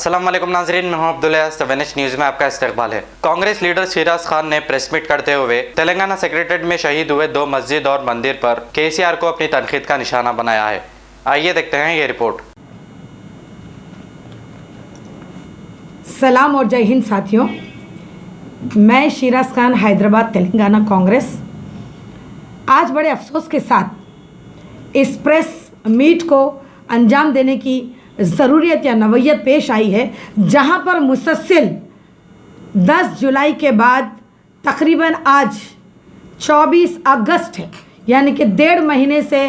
अस्सलाम वालेकुम नाजरीन, मैं हूं अब्दुल्ला। वेनिश न्यूज़ में आपका इस्तकबाल है। कांग्रेस लीडर शिराज खान ने प्रेस मीट करते हुए तेलंगाना सेक्रेटेरिएट में शहीद हुए 2 मस्जिद और मंदिर पर केसीआर को अपनी तनकीद का निशाना बनाया है। आइए देखते हैं ये रिपोर्ट। सलाम और जय हिंद साथियों, मैं शिराज खान, हैदराबाद, तेलंगाना कांग्रेस। आज बड़े अफसोस के साथ इस प्रेस मीट को अंजाम देने की ज़रूरियत या नवैयत पेश आई है, जहां पर मुसलसल 10 जुलाई के बाद तकरीबन आज 24 अगस्त है, यानी कि 1.5 महीने से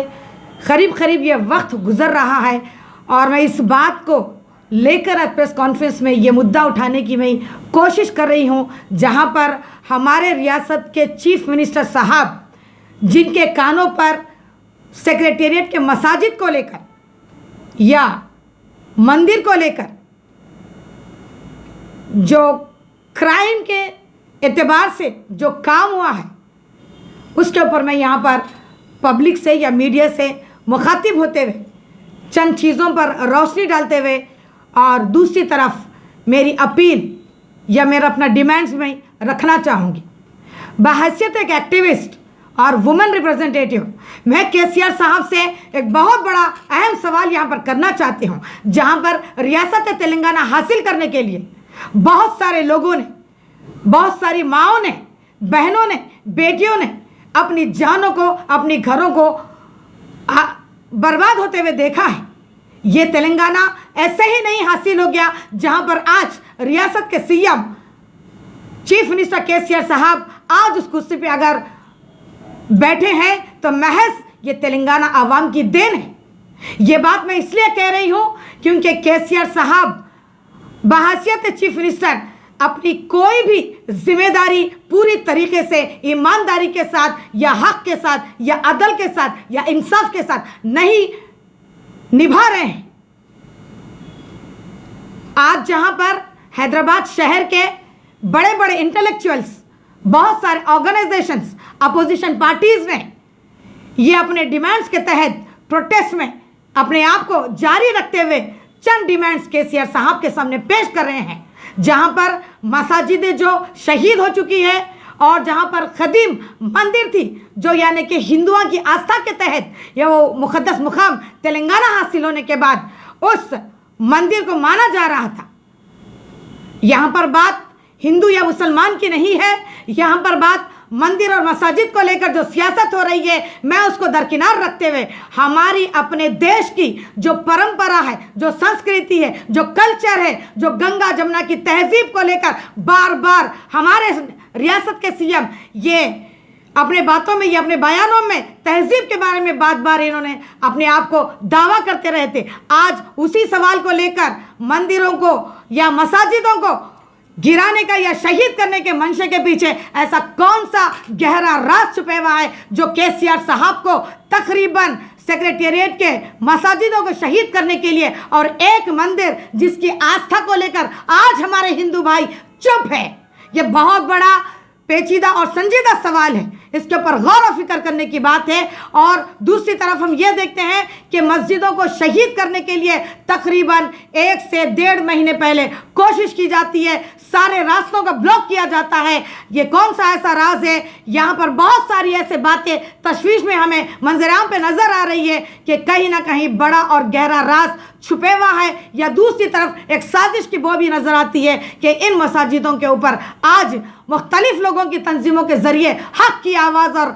करीब ये वक्त गुज़र रहा है। और मैं इस बात को लेकर आज प्रेस कॉन्फ्रेंस में ये मुद्दा उठाने की मैं कोशिश कर रही हूँ, जहाँ पर हमारे रियासत के चीफ मिनिस्टर साहब, जिनके कानों पर सेक्रेटेरिएट के मसाजिद को लेकर या मंदिर को लेकर जो क्राइम के एतबार से जो काम हुआ है, उसके ऊपर मैं यहाँ पर पब्लिक से या मीडिया से मुखातिब होते हुए चंद चीज़ों पर रोशनी डालते हुए और दूसरी तरफ मेरी अपील या मेरा अपना डिमांड्स में रखना चाहूँगी। बहैसियत एक एक्टिविस्ट और वुमेन रिप्रेजेंटेटिव मैं केसीआर साहब से एक बहुत बड़ा अहम सवाल यहाँ पर करना चाहती हूँ, जहाँ पर रियासत तेलंगाना हासिल करने के लिए बहुत सारे लोगों ने, बहुत सारी माँओं ने, बहनों ने, बेटियों ने अपनी जानों को, अपनी घरों को बर्बाद होते हुए देखा है। ये तेलंगाना ऐसे ही नहीं हासिल हो गया, जहाँ पर आज रियासत के सीएम चीफ मिनिस्टर केसीआर साहब आज उस कुर्सी पे अगर बैठे हैं तो महज ये तेलंगाना आवाम की देन है। ये बात मैं इसलिए कह रही हूँ क्योंकि केसीआर साहब बहैसियत चीफ मिनिस्टर अपनी कोई भी जिम्मेदारी पूरी तरीके से ईमानदारी के साथ या हक के साथ या अदल के साथ या इंसाफ के साथ नहीं निभा रहे हैं। आज जहां पर हैदराबाद शहर के बड़े बड़े इंटेलेक्चुअल्स, बहुत सारे ऑर्गेनाइजेशंस, अपोजिशन पार्टीज ने ये अपने डिमांड्स के तहत प्रोटेस्ट में अपने आप को जारी रखते हुए चंद डिमांड्स केसीआर साहब के सामने पेश कर रहे हैं, जहां पर मसाजिदें जो शहीद हो चुकी है और जहां पर कदीम मंदिर थी जो यानी कि हिंदुओं की आस्था के तहत या वो मुक़द्दस मुकाम तेलंगाना हासिल होने के बाद उस मंदिर को माना जा रहा था। यहाँ पर बात हिंदू या मुसलमान की नहीं है, यहाँ पर बात मंदिर और मसाजिद को लेकर जो सियासत हो रही है, मैं उसको दरकिनार रखते हुए हमारी अपने देश की जो परंपरा है, जो संस्कृति है, जो कल्चर है, जो गंगा जमुना की तहजीब को लेकर बार बार हमारे रियासत के सीएम ये अपने बातों में, ये अपने बयानों में तहजीब के बारे में बार इन्होंने अपने आप को दावा करते रहे थे। आज उसी सवाल को लेकर मंदिरों को या मसाजिदों को गिराने का या शहीद करने के मंशे के पीछे ऐसा कौन सा गहरा राज छुपा हुआ है जो केसीआर साहब को तकरीबन सेक्रेटेरिएट के मसाजिदों को शहीद करने के लिए और एक मंदिर जिसकी आस्था को लेकर आज हमारे हिंदू भाई चुप है। ये बहुत बड़ा पेचीदा और संजीदा सवाल है, इसके ऊपर गौर और फिक्र करने की बात है। और दूसरी तरफ हम ये देखते हैं कि मस्जिदों को शहीद करने के लिए तकरीबन 1 से 1.5 महीने पहले कोशिश की जाती है, सारे रास्तों का ब्लॉक किया जाता है। ये कौन सा ऐसा राज है? यहाँ पर बहुत सारी ऐसे बातें तशवीश में हमें मंजराम पे नज़र आ रही है कि कहीं ना कहीं बड़ा और गहरा राज छुपे हुआ है, या दूसरी तरफ एक साजिश की बो भी नज़र आती है कि इन मसाजिदों के ऊपर आज मुख्तलिफ लोगों की तंजीमों के ज़रिए हक़ की आवाज़ और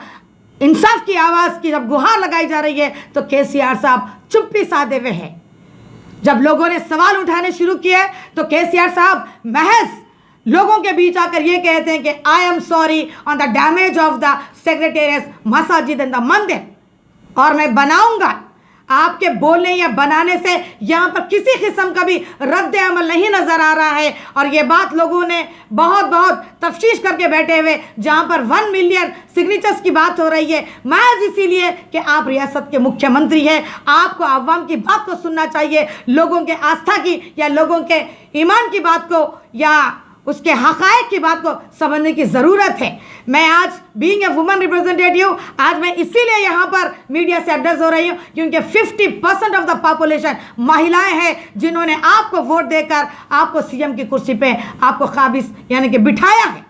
इंसाफ की आवाज़ की जब गुहार लगाई जा रही है तो केसीआर साहब चुप्पी साधे हुए हैं। जब लोगों ने सवाल उठाने शुरू किए तो केसीआर साहब महज लोगों के बीच आकर ये कहते हैं कि I am sorry on the damage of the secretariat Masajid and the मंदिर, और मैं बनाऊंगा। आपके बोलने या बनाने से यहाँ पर किसी किस्म का भी रद्द अमल नहीं नज़र आ रहा है। और ये बात लोगों ने बहुत तफ्तीश करके बैठे हुए, जहाँ पर 1 मिलियन सिग्नेचर्स की बात हो रही है, महज इसीलिए कि आप रियासत के मुख्यमंत्री हैं। आपको आवाम की बात को सुनना चाहिए, लोगों के आस्था की या लोगों के ईमान की बात को या उसके हक़ाइक़ की बात को समझने की ज़रूरत है। मैं आज बीइंग ए वुमन रिप्रेजेंटेटिव आज मैं इसीलिए यहाँ पर मीडिया से एड्रेस हो रही हूँ क्योंकि 50% ऑफ द पॉपुलेशन महिलाएं हैं जिन्होंने आपको वोट देकर आपको सीएम की कुर्सी पे आपको काबिज यानी कि बिठाया है।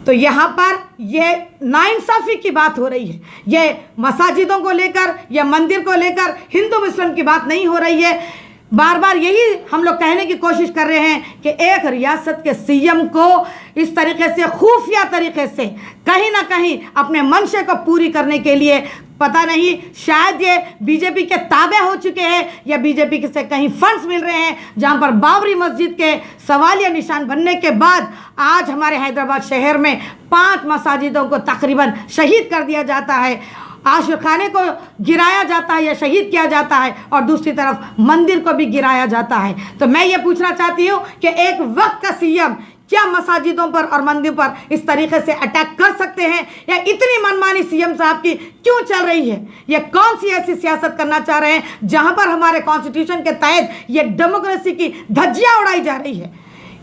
तो यहाँ पर ये नाइंसाफ़ी की बात हो रही है, ये मसाजिदों को लेकर या मंदिर को लेकर हिंदू मुस्लिम की बात नहीं हो रही है। बार बार यही हम लोग कहने की कोशिश कर रहे हैं कि एक रियासत के सीएम को इस तरीके से खुफिया तरीके से कहीं ना कहीं अपने मंशे को पूरी करने के लिए पता नहीं शायद ये बीजेपी के ताबे हो चुके हैं या बीजेपी से कहीं फंड्स मिल रहे हैं, जहां पर बाबरी मस्जिद के सवालिया निशान बनने के बाद आज हमारे हैदराबाद शहर में 5 मसाजिदों को तकरीबन शहीद कर दिया जाता है, आशिर खाने को गिराया जाता है या शहीद किया जाता है और दूसरी तरफ मंदिर को भी गिराया जाता है। तो मैं ये पूछना चाहती हूँ कि एक वक्त का सीएम क्या मसाजिदों पर और मंदिर पर इस तरीके से अटैक कर सकते हैं या इतनी मनमानी सीएम साहब की क्यों चल रही है? ये कौन सी ऐसी सियासत करना चाह रहे हैं जहां पर हमारे कॉन्स्टिट्यूशन के तहत ये डेमोक्रेसी की धज्जियां उड़ाई जा रही है?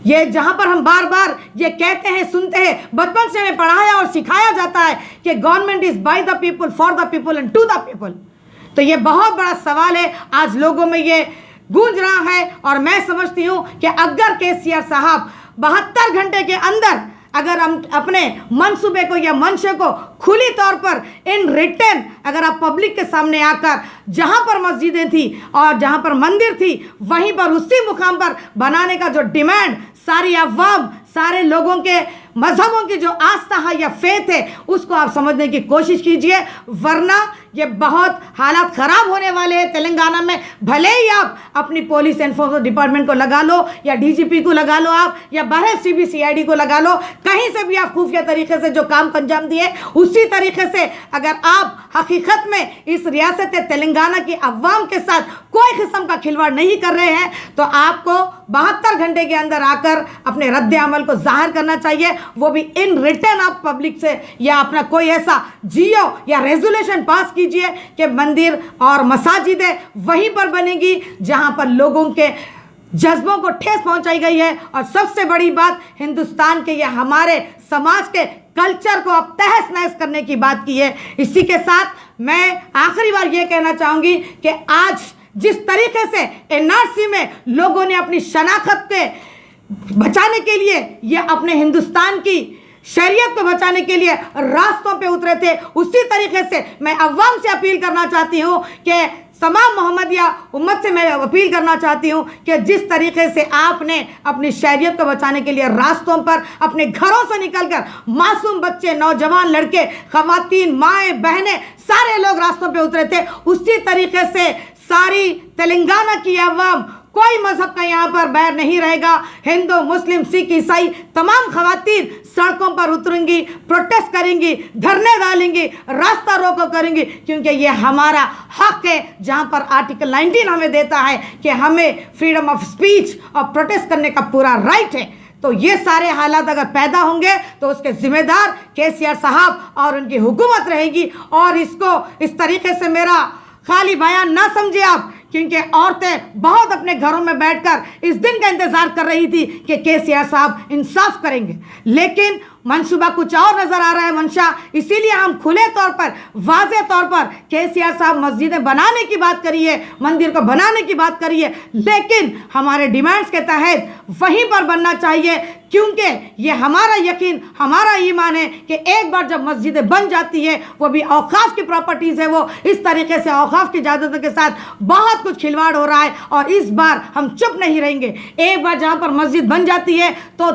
ये जहां पर हम बार बार ये कहते हैं सुनते हैं, बचपन से हमें पढ़ाया और सिखाया जाता है कि government is by the people for the people and to the people. तो ये बहुत बड़ा सवाल है, आज लोगों में ये गूंज रहा है और मैं समझती हूँ कि अगर केसीआर साहब 72 घंटे के अंदर अगर हम अपने मंसूबे को या मंशे को खुली तौर पर इन रिटर्न अगर आप पब्लिक के सामने आकर जहां पर मस्जिदें थी और जहां पर मंदिर थी वहीं पर उसी मुकाम पर बनाने का जो डिमांड सारी अवाम सारे लोगों के मजहबों की जो आस्था है या फेथ है उसको आप समझने की कोशिश कीजिए, वरना ये बहुत हालात ख़राब होने वाले हैं तेलंगाना में। भले ही आप अपनी पुलिस एनफोर्समेंट डिपार्टमेंट को लगा लो या डीजीपी को लगा लो आप या बहर सीबीसीआईडी को लगा लो, कहीं से भी आप खुफिया तरीके से जो काम अंजाम दिए उसी तरीके से अगर आप हकीकत में इस रियासत तेलंगाना की अवाम के साथ कोई किस्म का खिलवाड़ नहीं कर रहे हैं तो आपको 72 घंटे के अंदर आकर अपने रद्द अमल को जाहिर करना चाहिए, वो भी इन रिटर्न आप पब्लिक से या अपना कोई ऐसा जियो या रेजोल्यूशन पास कीजिए कि मंदिर और मसाजिदें वहीं पर बनेगी जहां पर लोगों के जज्बों को ठेस पहुंचाई गई है। और सबसे बड़ी बात हिंदुस्तान के या हमारे समाज के कल्चर को अब तहस नहस करने की बात की है। इसी के साथ मैं आखिरी बार ये कहना चाहूँगी कि आज जिस तरीके से एनआरसी में लोगों ने अपनी शनाख्त के बचाने के लिए या अपने हिंदुस्तान की शरीयत को बचाने के लिए रास्तों पे उतरे थे, उसी तरीके से मैं अवाम से अपील करना चाहती हूँ कि तमाम मोहम्मदिया उम्मत से मैं अपील करना चाहती हूँ कि जिस तरीके से आपने अपनी शरीयत को बचाने के लिए रास्तों पर अपने घरों से निकलकर मासूम बच्चे, नौजवान लड़के, खवातीन, माएँ, बहनें सारे लोग रास्तों पे उतरे थे, उसी तरीके से सारी तेलंगाना की अवाम कोई मजहब का यहाँ पर बैर नहीं रहेगा। हिंदू, मुस्लिम, सिख, ईसाई तमाम खवातीन सड़कों पर उतरेंगी, प्रोटेस्ट करेंगी, धरने डालेंगी, रास्ता रोको करेंगी, क्योंकि ये हमारा हक है जहाँ पर आर्टिकल 19 हमें देता है कि हमें फ्रीडम ऑफ स्पीच और प्रोटेस्ट करने का पूरा राइट है। तो ये सारे हालात अगर पैदा होंगे तो उसके जिम्मेदार केसीआर साहब और उनकी हुकूमत रहेगी। और इसको इस तरीके से मेरा खाली बयान ना समझे आप, क्योंकि औरतें बहुत अपने घरों में बैठकर इस दिन का इंतजार कर रही थी कि केसीआर साहब इंसाफ करेंगे, लेकिन मंसूबा कुछ और नजर आ रहा है मंशा। इसीलिए हम खुले तौर पर वाज़े तौर पर केसीआर साहब मस्जिदें बनाने की बात करिए, मंदिर को बनाने की बात करिए, लेकिन हमारे डिमांड्स के तहत वहीं पर बनना चाहिए, क्योंकि ये हमारा यकीन, हमारा ईमान है कि एक बार जब मस्जिदें बन जाती है, वो भी औकाफ की प्रॉपर्टीज़ है, वो इस तरीके से औकाफ की इजाज़तों के साथ बहुत कुछ खिलवाड़ हो रहा है और इस बार हम चुप नहीं रहेंगे। एक बार जहाँ पर मस्जिद बन जाती है तो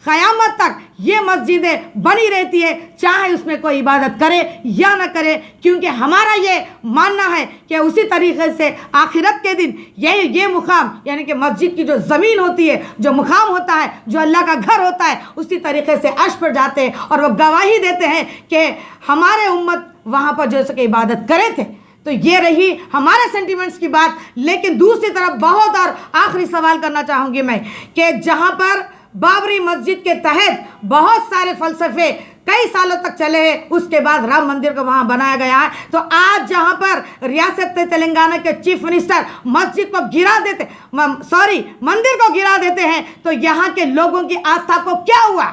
क़यामत तक ये मस्जिदें बनी रहती है, चाहे उसमें कोई इबादत करे या ना करे, क्योंकि हमारा ये मानना है कि उसी तरीके से आखिरत के दिन ये मुकाम यानी कि मस्जिद की जो ज़मीन होती है, जो मुकाम होता है, जो अल्लाह का घर होता है, उसी तरीके से अर्श पर जाते हैं और वो गवाही देते हैं कि हमारे उम्मत वहाँ पर जो सके इबादत करे थे। तो ये रही हमारे सेंटिमेंट्स की बात। लेकिन दूसरी तरफ बहुत और आखिरी सवाल करना चाहूँगी मैं कि जहाँ पर बाबरी मस्जिद के तहत बहुत सारे फलसफे कई सालों तक चले हैं, उसके बाद राम मंदिर को वहाँ बनाया गया है, तो आज जहाँ पर रियासत तेलंगाना के चीफ मिनिस्टर मस्जिद को गिरा देते मंदिर को गिरा देते हैं, तो यहाँ के लोगों की आस्था को क्या हुआ?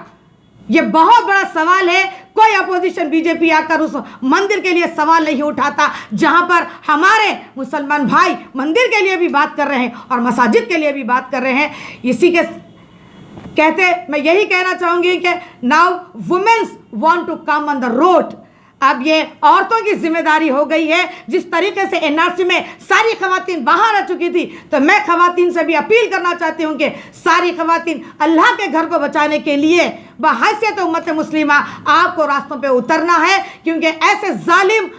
ये बहुत बड़ा सवाल है। कोई अपोजिशन बीजेपी आकर उस मंदिर के लिए सवाल नहीं उठाता जहां पर हमारे मुसलमान भाई मंदिर के लिए भी बात कर रहे हैं और मसाजिद के लिए भी बात कर रहे हैं। इसी के कहते मैं यही कहना चाहूंगी कि now womens want to come on the road. अब ये औरतों की जिम्मेदारी हो गई है। जिस तरीके से एनआरसी में सारी खवातीन बाहर आ चुकी थी, तो मैं खवातीन से भी अपील करना चाहती हूँ कि सारी खवातीन अल्लाह के घर को बचाने के लिए बहैसियत उम्मत मुस्लिमा आपको रास्तों पे उतरना है, क्योंकि ऐसे जालिम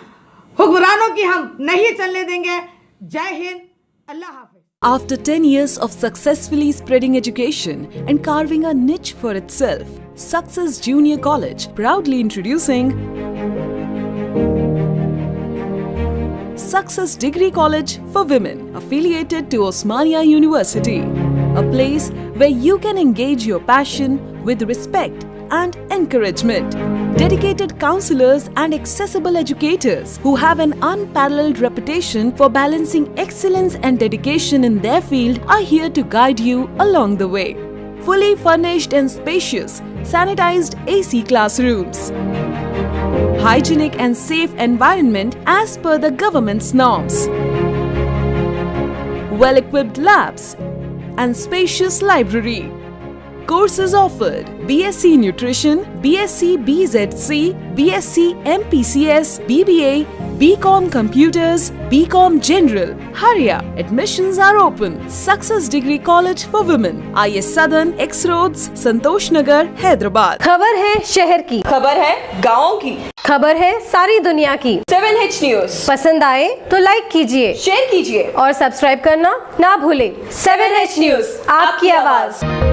हुक्मरानों की हम नहीं चलने देंगे। जय हिंद, अल्लाह हाफिज। After 10 years of successfully spreading education and carving a niche for itself, Success Junior College proudly introducing Success Degree College for Women, affiliated to Osmania University, a place where you can engage your passion with respect and encouragement. Dedicated counselors and accessible educators who have an unparalleled reputation for balancing excellence and dedication in their field are here to guide you along the way. Fully furnished and spacious, sanitized AC classrooms. Hygienic and safe environment as per the government's norms. Well-equipped labs and spacious library. Courses offered: BSc Nutrition, BSc BZC, BSc MPCS, BBA, BCom Computers, BCom General. Hurry up! Admissions are open. Success Degree College for Women, IS Southern, X Roads, Santosh Nagar, Hyderabad. खबर है शहर की, खबर है गाँव की, खबर है सारी दुनिया की। 7H न्यूज पसंद आए तो लाइक कीजिए, शेयर कीजिए और सब्सक्राइब करना ना भूलें। 7H न्यूज, आपकी आवाज।